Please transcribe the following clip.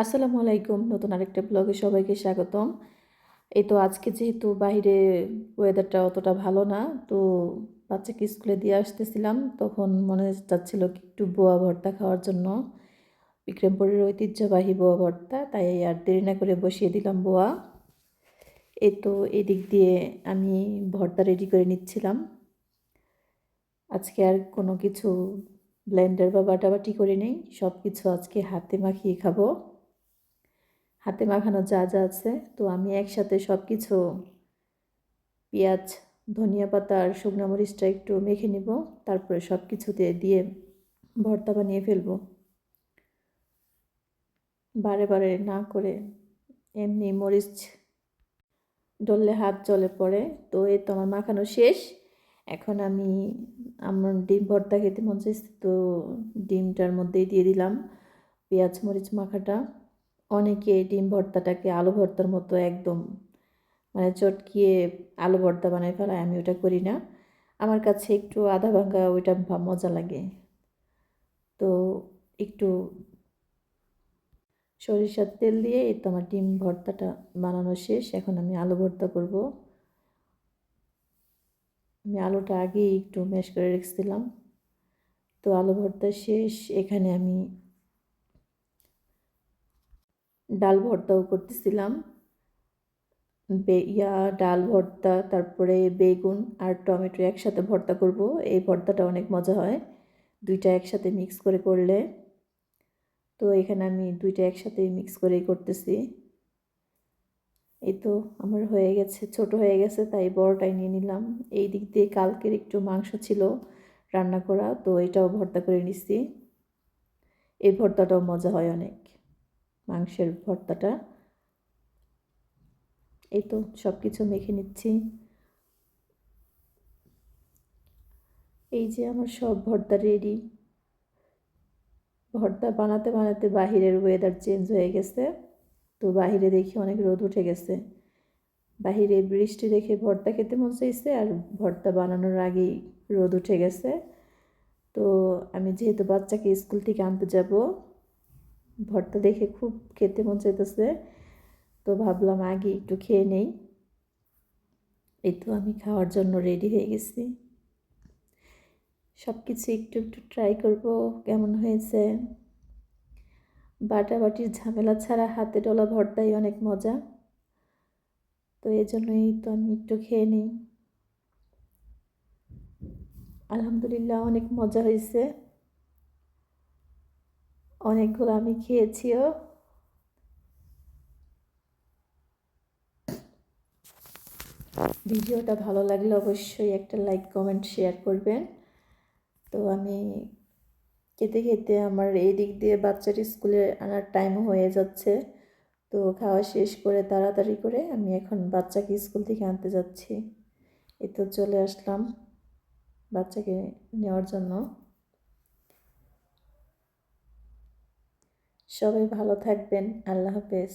আসসালামু আলাইকুম। নতুন আরেকটা ব্লগে সবাইকে স্বাগতম। এই তো আজকে যেহেতু বাইরে ওয়েদারটা অতটা ভালো না, তো বাচ্চাকে স্কুলে দিয়ে আসতেছিলাম। তখন মনে চাচ্ছিল কি একটু বোয়া ভর্তা খাওয়ার জন্য। বিক্রমপুরের ঐতিহ্যবাহী বোয়া ভর্তা। তাই আর দেরি না করে বসিয়ে দিলাম বোয়া। এই তো এদিক দিয়ে আমি ভর্তা রেডি করে নিচ্ছিলাম। আজকে আর কোনো কিছু ব্লেন্ডার বা বাটাবাটি করি নেই। সব কিছু আজকে হাতে মাখিয়ে খাবো। হাতে মাখানো যা যা আছে, তো আমি একসাথে সব কিছু পেঁয়াজ, ধনিয়া পাতা আর শুকনো মরিচটা একটু মেখে নিব। তারপরে সব কিছুতে দিয়ে ভর্তা বানিয়ে ফেলবো। বারে বারে না করে এমনি মরিচ ডললে হাত জ্বলে পড়ে। তো এই তো আমার মাখানো শেষ। এখন আমার ডিম ভর্তা খেতে মন চাইছে, তো ডিমটার মধ্যেই দিয়ে দিলাম পেঁয়াজ মরিচ মাখাটা। অনেকে ডিম ভর্তাটাকে আলু ভর্তার মতো একদম মানে চটকিয়ে আলু ভর্তা বানায় ফেলায়, আমি ওটা করি না। আমার কাছে একটু আধা ভাঙা ওইটা মজা লাগে। তো একটু সরিষার তেল দিয়ে এই তো আমার ডিম ভর্তাটা বানানো শেষ। এখন আমি আলু ভর্তা করব। আমি আলুটা আগেই একটু ম্যাশ করে রেখেছিলাম। তো আলু ভর্তা শেষ। এখানে আমি ডাল ভর্তাও করতেছিলাম। ডাল ভর্তা, তারপরে বেগুন আর টমেটো একসাথে ভর্তা করব। এই ভর্তাটা অনেক মজা হয় দুইটা একসাথে মিক্স করে করলে। তো এখানে আমি দুইটা একসাথে মিক্স করেই করতেছি। এই তো আমার হয়ে গেছে, ছোট হয়ে গেছে, তাই বড়টাই নিয়ে নিলাম। এই দিক দিয়ে কালকের একটু মাংস ছিল রান্না করা, তো এটাও ভর্তা করে নিছি। এই ভর্তাটাও মজা হয় অনেক, মাংসের ভর্তাটা। এই তো সব কিছু মেখে নিচ্ছি। এই যে আমার সব ভর্তা রেডি। ভর্তা বানাতে বানাতে বাহিরের ওয়েদার চেঞ্জ হয়ে গেছে। তো বাহিরে দেখি অনেক রোদ উঠে গেছে। বাহিরে বৃষ্টি দেখে ভর্তা খেতে মন চাইছে, আর ভর্তা বানানোর আগেই রোদ উঠে গেছে। তো আমি যেহেতু বাচ্চাকে স্কুল থেকে আনতে যাব, ভর্তা দেখে খুব খেতে মন চাইতেছে। তো ভাবলাম আগে একটু খেয়ে নেই। এই তো আমি খাওয়ার জন্য রেডি হয়ে গেছি। সব কিছু একটু একটু ট্রাই করব কেমন হয়েছে। বাটাবাটির ঝামেলা ছাড়া হাতে ডলা ভর্তাই অনেক মজা। তো এই জন্যই তো আমি একটু খেয়ে নিই। আলহামদুলিল্লাহ অনেক মজা হয়েছে। অনেকগুলো আমি খেয়েছিও। ভিডিওটা ভালো লাগলে অবশ্যই একটা লাইক কমেন্ট শেয়ার করবেন। তো আমি খেতে খেতে আমার এই দিক দিয়ে বাচ্চার স্কুলে আনার টাইমও হয়ে যাচ্ছে। তো খাওয়া শেষ করে তাড়াতাড়ি করে আমি এখন বাচ্চাকে স্কুল থেকে আনতে যাচ্ছি। এই তো চলে আসলাম বাচ্চাকে নেওয়ার জন্য। সবাই ভালো থাকবেন। আল্লাহ হাফেজ।